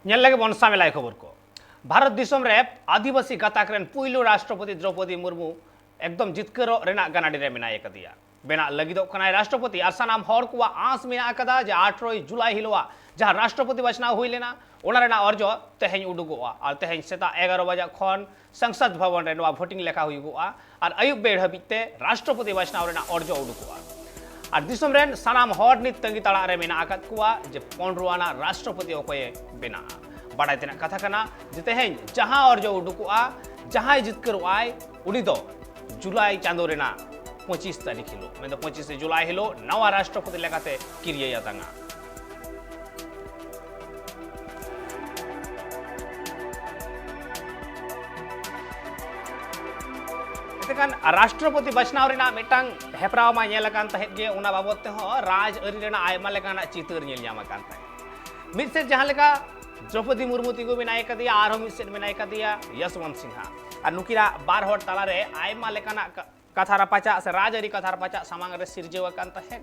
ᱧᱮᱞ ᱞᱟᱹᱜᱤᱫ ᱵᱚᱱ ᱥᱟᱢᱮᱞᱟᱭ ᱠᱷᱚᱵᱚᱨ ᱠᱚ ᱵᱷᱟᱨᱚत ᱫᱤᱥᱚᱢ ᱨᱮ ᱟᱹᱫᱤᱵᱟᱹᱥᱤ ᱜᱟᱛᱟᱠ ᱨᱮᱱ ᱯᱩᱭᱞᱩ ᱨᱟष्ट्रपति द्रौपदी मुर्मू एकदम जितकरो रेना गानाडी रे मेनाय कदिया बेना लगिदोग कनाय राष्ट्रपति आर सानाम हर को आस मेना कदा जे 8 जुलाई हिलोआ जहां राष्ट्रपति बचनाव हुई लेना ओना रेना अर्जो तेहेñ उडुगोआ और तेहेñ सेता 11 बजे खन संसद भवन रे नवा भोटिंग लेखा हुईगोआ और अयुब बेड़ हबिते राष्ट्रपति बचनाव रेना अर्जो उडुगोआ और दिसम रेन सानाम हर नित तंगी तड़ा रे मेना आकत कुआ जे 15 आना राष्ट्रपति ओकोय बेना बाडाय तेना कथा कना जे तेहेñ जहां अर्जो उडुगोआ जहां जितकरोआय उडी दो जुलाई चांदो रेना 25 तारीख हिलो मैं 25 जुलाई हिलो नवा राष्ट्रपति लेकाते किरिया यातांगा इतकान राष्ट्रपति बचनाव रेना मिटांग हेपराव मा नेलकान तहेत गे उना बाबत ते हो राज अरी रेना आयमा लेकाना चितर नेल ᱧᱟᱢ ᱟᱠᱟᱱ तहे मिद से जहां लेका द्रौपदी मुर्मू तिगु मेनाय कदिया आरो मिद से मेनाय कदिया यशवंत सिन्हा और नुकिरा बार हर तालारे आयमा लेकाना कथा रपाचा से राजरी कथा रपाचा सामांग रे सिरजेव कान तहे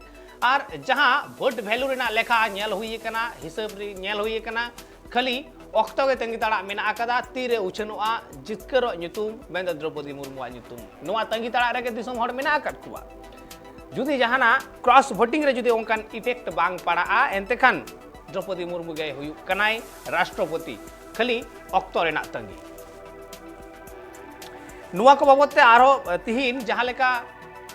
और जहां वोट वैल्यू रेना लेखा नेल हुई कना हिसाब रे नेल हुई कना खाली ऑक्टो के तंगी ताड़ा मेना आकदा तीरे उछनुआ जितकरो ᱧᱩᱛᱩᱢ मेन द्रौपदी मुर्मू ᱧᱩᱛᱩᱢ नोआ तंगी ताड़ा रे के दिसम हर मेना आकद कुआ जुदी जहाना क्रॉस वोटिंग रे जुदी ओंकान इफेक्ट बांग पड़ा एनते खान द्रौपदी मुर्मू गे हुई कनाय राष्ट्रपति खाली ऑक्टो रेना तंगी नुआ को बाबते आरो तिहिन जहां लेका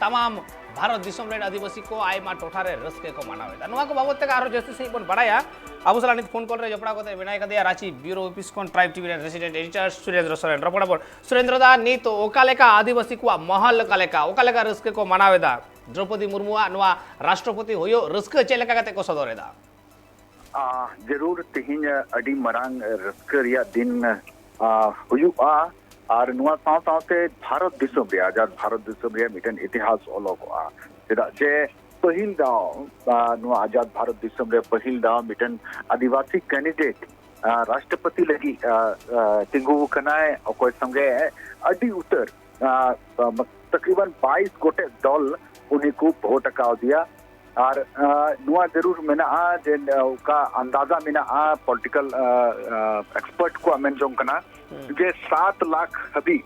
तमाम भारत दिसम रेन आदिवासी को आयमा टोठा रे रस्के को मनावेदा नुआ को बाबते आरो जस्ती से बन बड़ाया अबु सलानित फोन कॉल रे जपड़ा कोते विनाय कदिया रांची ब्यूरो ऑफिस कोन tribe TV resident editor Surendra Soren रपड़ा पर सुरेंद्र दा नी तो ओका लेका आदिवासी को महल का लेका ओका लेका रस्के को मनावेदा द्रौपदी मुर्मू नुआ राष्ट्रपति होयो रस्के चे लेका कते को सदोरेदा जरूर तिहिन अडी मरांग रस्के रिया दिन हुयुआ और नुआ साथे भारत दिसम रे आजाद भारत दिसम रे मिटन इतिहास ओलोगआ चेदा जे पहिल दाव नुआ आजाद भारत दिसम रे पहिल दाव मिटन आदिवासी कैंडिडेट राष्ट्रपति लगी तिंगु कनाय ओकोय संगे अडी उतर तकरीबन 22 गोटे दल उन्हीं को वोट का दिया और नुआ जरूर मेना जे का अंदाजा मेना पॉलिटिकल एक्सपर्ट को अमेन जों कना जे 7 लाख हबी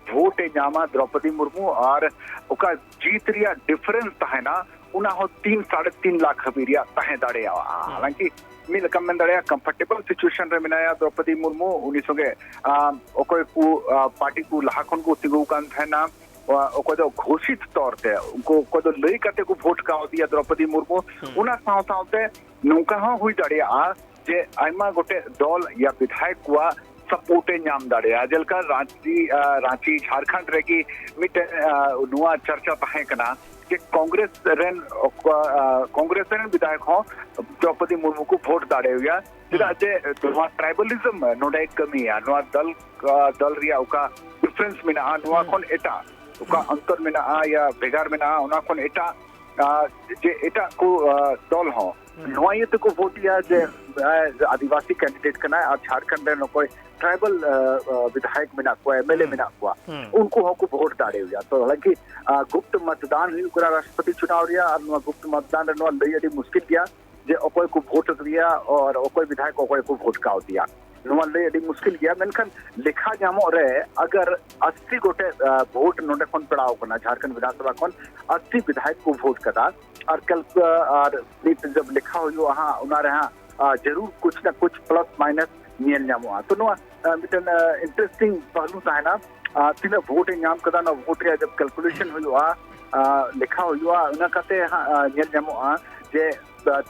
वोट नामा द्रौपदी मुर्मू और ओका जीत रिया डिफरेंस तहना उना हो 3-3.5 लाख हबी रिया तहे दाड़े हालांकि मिल कमेन दाड़े कंफर्टेबल सिचुएशन रे मेनाया द्रौपदी मुर्मू उनी संगे ओकोय को पार्टी को लाखन को तिगु कान थना ओको जो घोषित तौर पे उनको को जो लई कते को वोट का दिया द्रौपदी मुर्मू उना साथे नौका हुई दाड़े जे आयमा गोटे दल या विधायक को सपोर्टे नाम दाड़े जलका रांची झारखंड रे की मिट नुआ चर्चा तहे कना कि कांग्रेस रेन विधायक हो द्रौपदी मुर्मू को वोट दाड़े हुआ चेदा जे नुआ ट्राइबलिज्म नोडे कमी है नुआ दल रिया ओका डिफरेंस मेना नुआ कोन एटा ओका अंतर मेना या बेगार मेना ओना कोन एटा जे एटा को दल हो नुआ ये को वोट दिया जे आदिवासी कैंडिडेट कना और झारखंड रे कोई ट्राइबल विधायक मेना को एमएलए मेना को उनको हो को वोट दाड़े हुआ तो हालांकि गुप्त मतदान हुई करा राष्ट्रपति चुनाव रिया और गुप्त मतदान रे नुआ लई अडी मुश्किल दिया जे ओकोय को वोट दिया और ओकोय विधायक ओकोय को वोट का दिया नुआ लई अडी मुश्किल गया मेनखान लेखा जामो रे अगर 80 गोटे वोट नोडे कोन पड़ाव कना झारखंड विधानसभा कोन 80 विधायक को वोट कदा और कल और जब लिखा हुई वहां उना रहा जरूर कुछ ना कुछ प्लस माइनस नियल नामो तो नुआ मिटन इंटरेस्टिंग पहलू ताना तिना वोट नाम कदा ना वोट रे जब कैलकुलेशन हुआ लिखा हुआ उना कते नियल नामो जे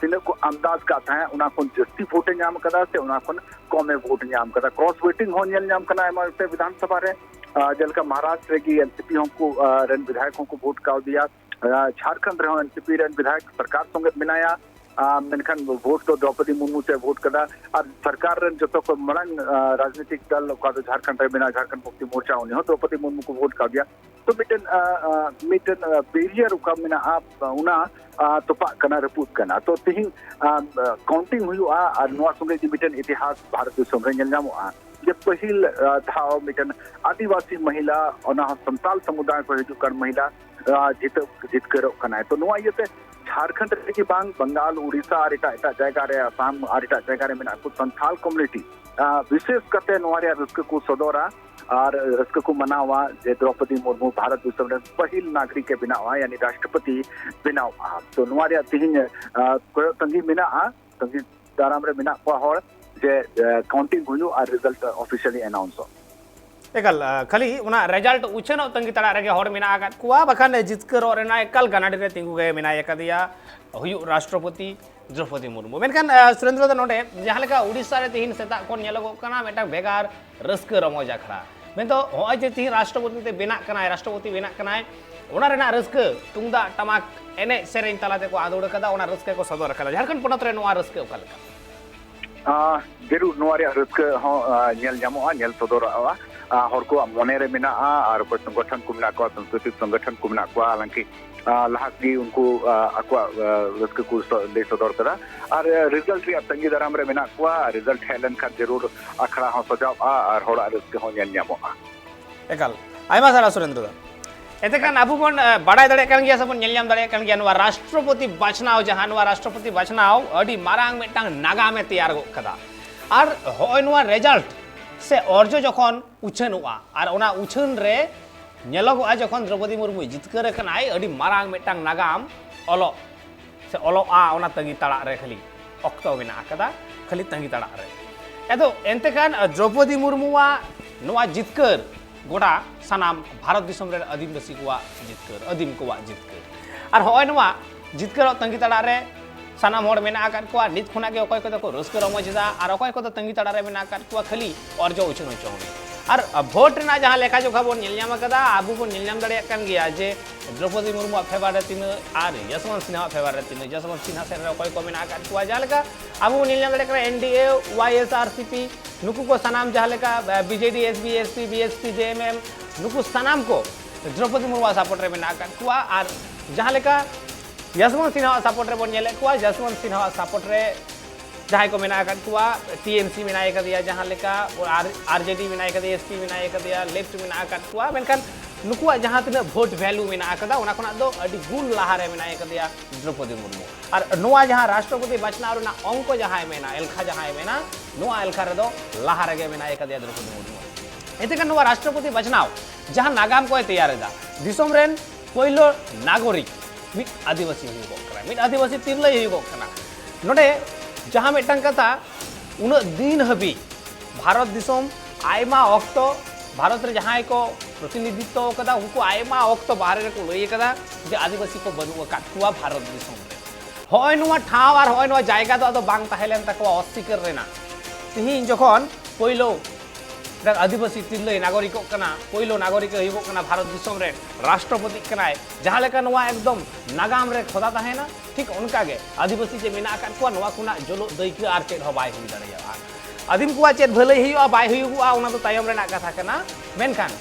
तिना को अंदाज का था उना कोन जस्ती वोट नाम कदा से उना कोन कमे वोट नाम कदा क्रॉस वोटिंग हो नियल नाम कना एमते विधानसभा रे जलका महाराष्ट्र की एनसीपी को रन विधायकों को वोट का दिया झारखंड रे एनसीपी रन विधायक सरकार संगे बनाया मेनखान वोट तो द्रौपदी मुर्मू से वोट कदा और सरकार रन जो को मरंग राजनीतिक दल का तो झारखंड रे बिना झारखंड मुक्ति मोर्चा उन्हें हो द्रौपदी मुर्मू को वोट का दिया तो मिटन बेरियर का मेना आप उना तोपा कना रपूत कना तो तिहिं काउंटिंग हुई और नुआ संगे जी मिटन इतिहास भारत दिसम रे नेल नामो जे पहिल धाव मिटन आदिवासी महिला और संताल समुदाय को हिजुकन महिला जित करो कना तो नुआ ये झारखंड की बांग बंगाल उड़ीसा और एटा जायगा रे आसाम और एटा जायगा रे मेना को संथाल कम्युनिटी विशेष करते नोरिया रस्क को सदोरा और रस्क को मनावा जे द्रौपदी मुर्मू भारत विश्व रे पहिल नागरिक के बनावा यानी राष्ट्रपति बनावा तो नोरिया तिहिन को तंगी मेना तंगी दाराम रे मेना को हर जे काउंटिंग हुयु और रिजल्ट ऑफिशियली अनाउंस हो एकल खाली उना रिजल्ट उछनो तंगी तड़ा रेगे हर मेना आगत कुआ बखान जितकर और ना एकल गनाडी रे तिंगु गए मेना एकदिया हुयु राष्ट्रपति द्रौपदी मुर्मू मेनखान सुरेंद्र दा नोडे जहां लेका उड़ीसा रे तिहिन सेता कोन नेलोगो कना मेटा बेगार रस्क रमोज आखरा मेन तो होय जे तिहिन राष्ट्रपति ते बेना कनाय राष्ट्रपति बेना कनाय ओना रेना रस्क तुंगदा टमाक एने सेरेन तलाते को आदोड़ कदा ओना रस्क को सदर कदा झारखंड पोनत रे नोआ रस्क ओकालका जरूर नोरिया रस्क हो नेल जामो नेल सदरवा हर को मने रे मेना और को संगठन को मेना को सांस्कृतिक संगठन को मेना को हालांकि लाहागी उनको अक्वा रस्क को ले सदर करा और रिजल्ट रे तंगी दाराम रे मेना को रिजल्ट हेलन का जरूर अखड़ा हो सजाव और होड़ा रस्क हो नेल जामो एकल आयमा सारा सुरेंद्र दा एतेकान आबु बन बड़ाय दड़े कान गया सबन नेल जाम दड़े कान गया नवा राष्ट्रपति बाचनाव जहां नवा राष्ट्रपति बाचनाव अडी मारांग मेटांग नागा में तैयार गो कदा और होय नवा रिजल्ट से अर्जो जखन उछनवा और ओना उछन रे नेलगोआ जखन द्रौपदी मुर्मू जितकर कनाय अडी मारांग मेटांग नागाम ओलो से ओलो ओना तंगी तड़ा रे खाली अक्तो मेना कदा खाली तंगी तड़ा रे एदो एंतेकान द्रौपदी मुर्मुवा नवा जितकर गोटा सानाम भारत दिसम रे आदिवासी को जितकर आदिम को जितकर और होय नवा जितकर तंगी तड़ा रे सानाम होड़ मेना आकात को नित खुना के ओकय को को रस्क रमजदा और ओकय को तंगी तड़ा रे मेना आकात को खाली अर्जो उछनो चौनी और भोट ना जहां लेखा जोखा बोन नेलजाम कदा आबु बोन नेलजाम दड़े कान गया जे द्रौपदी मुर्मू फेवरेट तीन और यशवंत सिन्हा फेवरेट तीन यशवंत सिन्हा से ओकय को मेना आकात को जालका आबु नेलजाम दड़े करे एनडीए वाईएसआरसीपी नुकु को सानाम जहां लेका BJD SB SP BSP JMM नुकु सानाम को द्रौपदी मुर्मू सपोर्ट रे मेना आकात को और जहां लेका यशवंत सिन्हा सपोर्ट रे बोन नेले को यशवंत सिन्हा सपोर्ट रे जहां को मेना आकात को टीएमसी मेना एक दिया जहां लेका और आरजेडी मेना एक दिया एसपी मेना एक दिया लेफ्ट मेना आकात को मेनखान नुकुआ जहां तिना वोट वैल्यू मेना आकादा ओना खना दो अडी गुण लाहा रे मेना एक दिया द्रौपदी मुर्मू और नोआ जहां राष्ट्रपति बाचना रना अंक जहां मेना एलखा जहां मेना नोआ एलखा रे दो लाहा रे मेना एक दिया द्रौपदी मुर्मू एतेका नोआ राष्ट्रपति बाचनाव जहां नागाम को तैयार दा दिसोम रेन पहिलो नागरिक मिट आदिवासी हुई करा मिट आदिवासी तिरलै हुई कना नोडे जहां मेटंग कथा उन दिन हबी भारत दिसोम आयमा ऑक्तो भारत रे जहां को प्रतिनिधित्व कदा उनको आयमा ऑक्तो बाहर रे को लई कदा जे आदिवासी को बनु काटकुआ भारत दिसोम रे होय नोवा ठाव और होय नोवा जायगा तो बांग ताहेलेन तकवा अस्तिकर रेना तिहि जखन पहिलो आदिवासी तिरलै नागरिक कना पहिलो नागरिक हुई कना भारत दिसोम रे राष्ट्रपति कनाय जहां लेका नोवा एकदम नागाम रे खोदा ताहेना ठीक उनका गे आदिवासी जे मेना कान को नोवा कुना जोलो दैक आर चेद हो बाय हुई दड़िया आदिम को चेद भलै हुआ बाय हुआ ओना तो तायम रे ना कथा कना मेनखान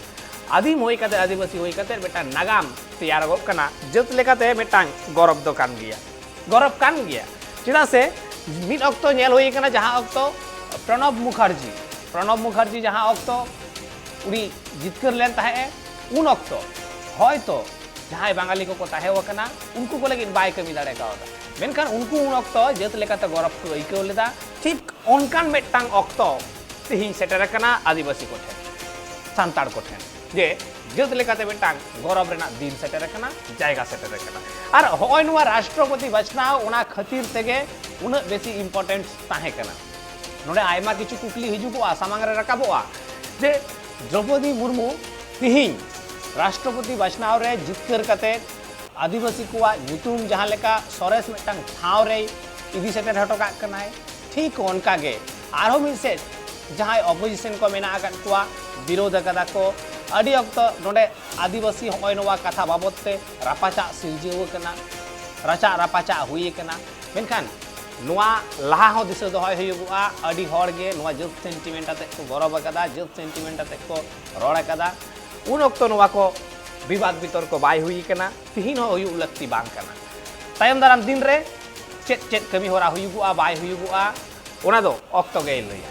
आदिम होई कते आदिवासी होई कते बेटा नागाम तैयार गो कना जत लेकाते मेटांग गौरव दो कान गया चिदा से मिड अक्तो नेल होई कना जहां अक्तो प्रणब मुखर्जी जहां अक्तो उड़ी जितकर लेन ताहे उन अक्तो होय तो जहां बांगाली को ताहे वकना उनको को लगे बाय कमी दाड़े का मेनखान उनको उन अक्तो जत लेकाते गौरव को इको लेदा ठीक ओनकान मेटांग अक्तो तिहिं सेटर कना आदिवासी को ठेन सांताड़ को ठेन जे जत लेकाते मेटांग गौरव रेना दिन सेटर कना जायगा सेटर कना और होय नोवा राष्ट्रपति बाचनाव ओना खातिर तेगे उन बेसी इंपोर्टेंट ताहे कना नोडे आयमा किछु कुकली हिजुको सामांग रे रकाबोआ जे द्रौपदी मुर्मू तिहिं राष्ट्रपति बाचनाव रे जितकर कते आदिवासी को नुतुम जहां लेका सरेस मेटांग ठाव रे इदी सेटर हटका कनाय ठीक उनका गे आरो मिसे जहां अपोजिशन को मेना आकान को विरोध कदा को अडी अक्त नोडे आदिवासी होय नोवा कथा बाबतते रापाचा सिरजेव कना रचा रापाचा हुई कना मेनखान नोआ लाहा हो दिसे दोहय हुयुआ अडी हर गे नोआ जत सेंटिमेंट आते को गौरव कदा जत सेंटिमेंट आते को रोड़ कदा उन अक्त नोआ को विवाद वितर्क बाय हुई कना तिहिन हो हुयु लक्ति बांग कना तायम दाराम दिन रे चेत चेत कमी होरा हुयुआ बाय हुयुआ ओना दो अक्त गे लई